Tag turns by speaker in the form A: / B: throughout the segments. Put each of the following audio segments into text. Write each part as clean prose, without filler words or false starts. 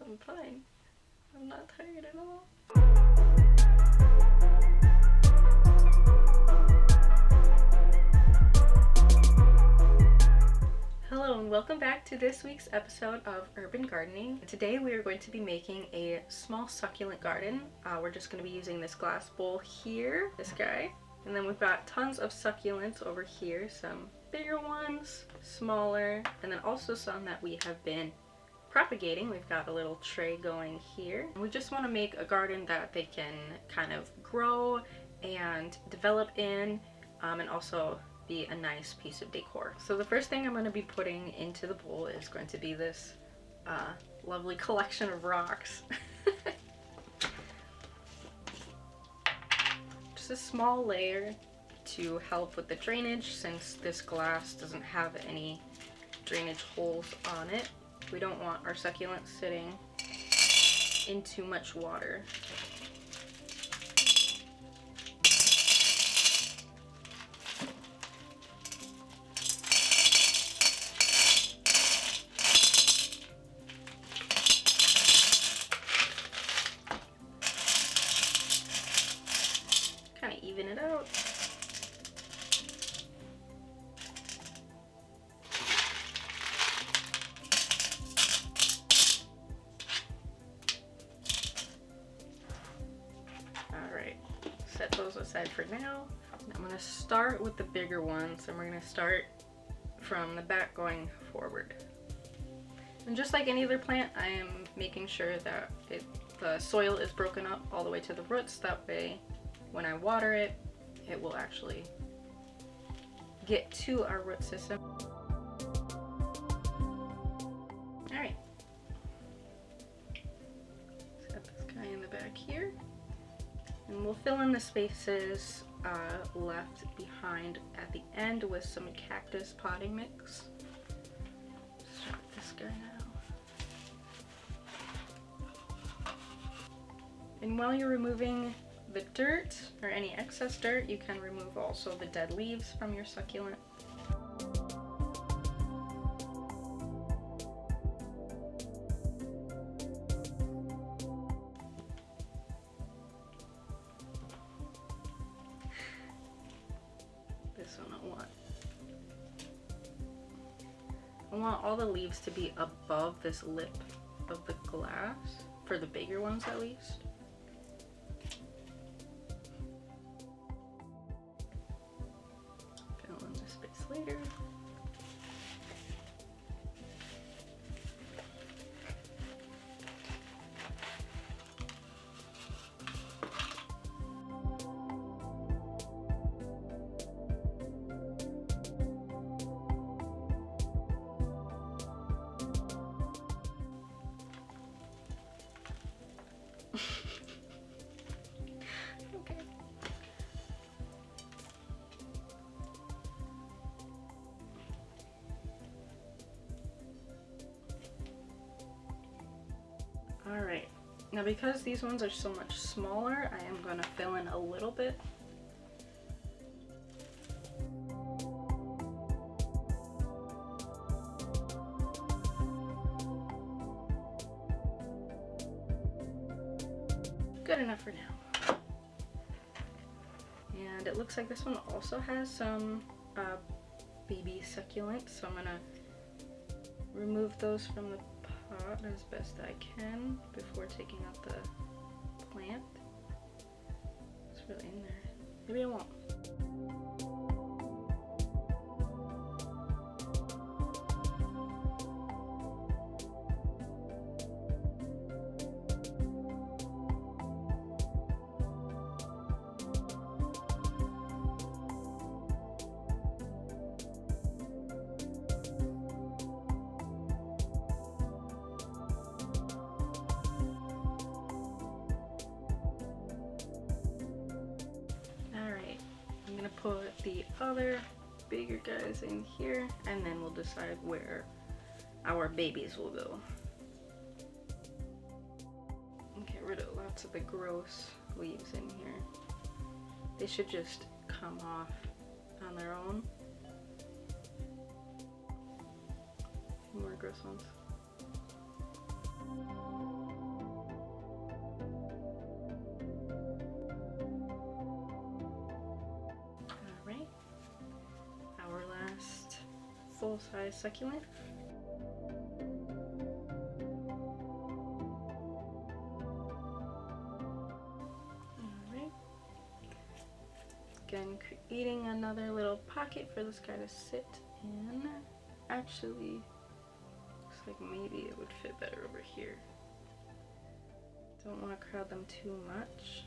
A: I'm fine. I'm not tired at all. Hello and welcome back to this week's episode of Urban Gardening. Today we are going to be making a small succulent garden. We're just going to be using this glass bowl here, this guy. And then we've got tons of succulents over here, some bigger ones, smaller, and then also some that we have been propagating. We've got a little tray going here. We just want to make a garden that they can kind of grow and develop in, and also be a nice piece of decor. So the first thing I'm going to be putting into the bowl is going to be this lovely collection of rocks. Just a small layer to help with the drainage, since this glass doesn't have any drainage holes on it. We don't want our succulents sitting in too much water. Kind of even it out. Alright, set those aside for now. I'm going to start with the bigger ones, and we're going to start from the back going forward. And just like any other plant, I am making sure that the soil is broken up all the way to the roots. That way, when I water it, it will actually get to our root system. Alright. Set this guy in the back here. And we'll fill in the spaces left behind at the end with some cactus potting mix. Start with this guy now. And while you're removing the dirt or any excess dirt, you can remove also the dead leaves from your succulent. This one I want all the leaves to be above this lip of the glass, for the bigger ones at least. Later. Okay. Alright, now because these ones are so much smaller, I am going to fill in a little bit. Good enough for now. And it looks like this one also has some baby succulents, so I'm going to remove those from the pot as best I can before taking out the plant. It's really in there. Maybe I won't. Put the other bigger guys in here, and then we'll decide where our babies will go. Get rid of lots of the gross leaves in here. They should just come off on their own. More gross ones. full-size succulent. Alright. Again, creating another little pocket for this guy to sit in. Actually, looks like maybe it would fit better over here. Don't want to crowd them too much.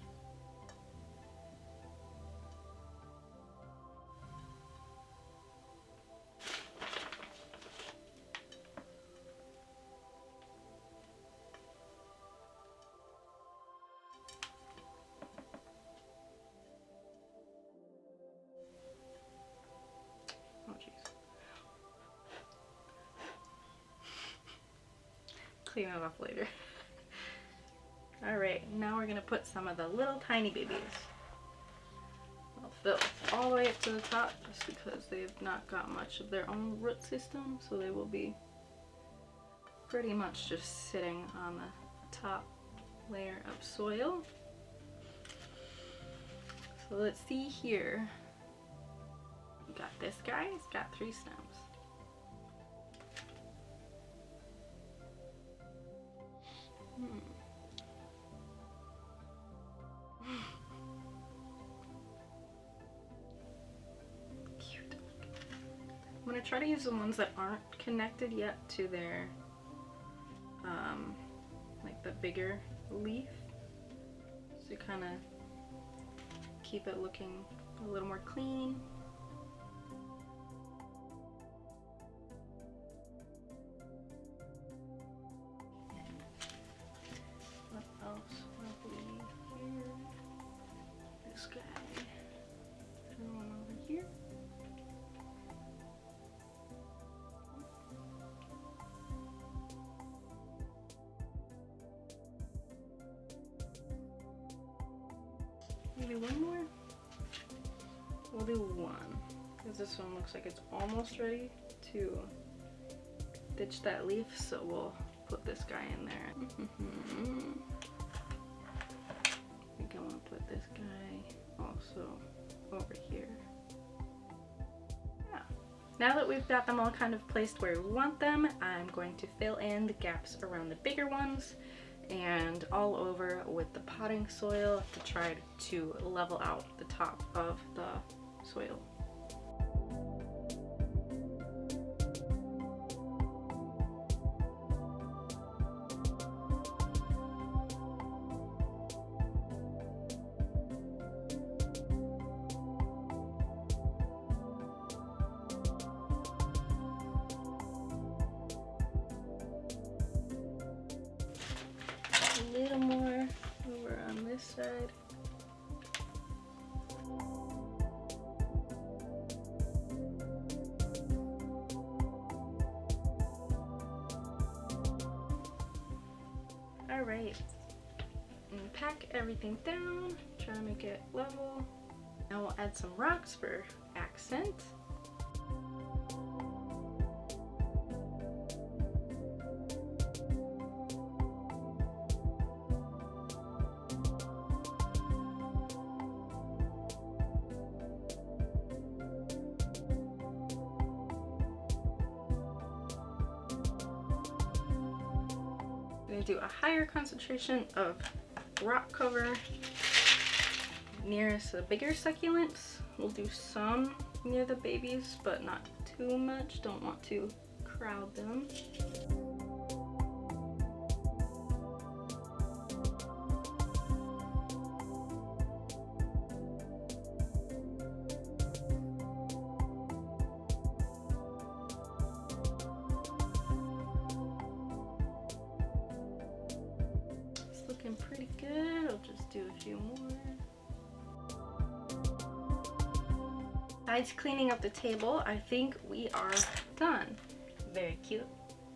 A: Oh jeez. Clean it off later. Alright, now we're gonna put some of the little tiny babies. I'll fill all the way up to the top just because they've not got much of their own root system, so they will be pretty much just sitting on the top layer of soil. So let's see here. We got this guy, he's got 3 stems. Cute. I'm gonna try to use the ones that aren't connected yet to their, like the bigger leaf, to kind of keep it looking a little more clean. What else will we need here? This guy. Another one over here. Maybe one more? We'll do one, because this one looks like it's almost ready to ditch that leaf, so we'll put this guy in there. I think I want to put this guy also over here. Yeah. Now that we've got them all kind of placed where we want them, I'm going to fill in the gaps around the bigger ones and all over with the potting soil to try to level out the top of the soil. A little more over on this side. Alright, and pack everything down, try to make it level. Now we'll add some rocks for accent. I'm going to do a higher concentration of rock cover nearest the bigger succulents. We'll do some near the babies, but not too much. Don't want to crowd them. Looking pretty good. I'll just do a few more. Besides cleaning up the table, I think we are done. Very cute,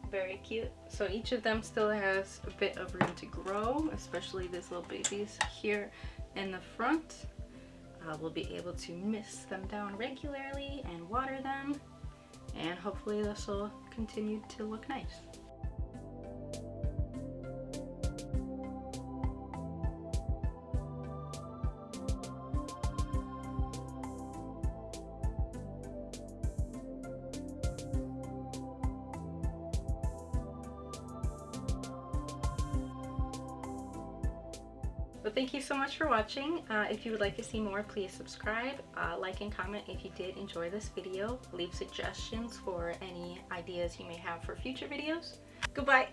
A: very cute. So each of them still has a bit of room to grow, especially these little babies here in the front. We'll be able to mist them down regularly and water them, and hopefully this will continue to look nice. But thank you so much for watching. If you would like to see more, please subscribe, like and comment if you did enjoy this video. Leave suggestions for any ideas you may have for future videos. Goodbye!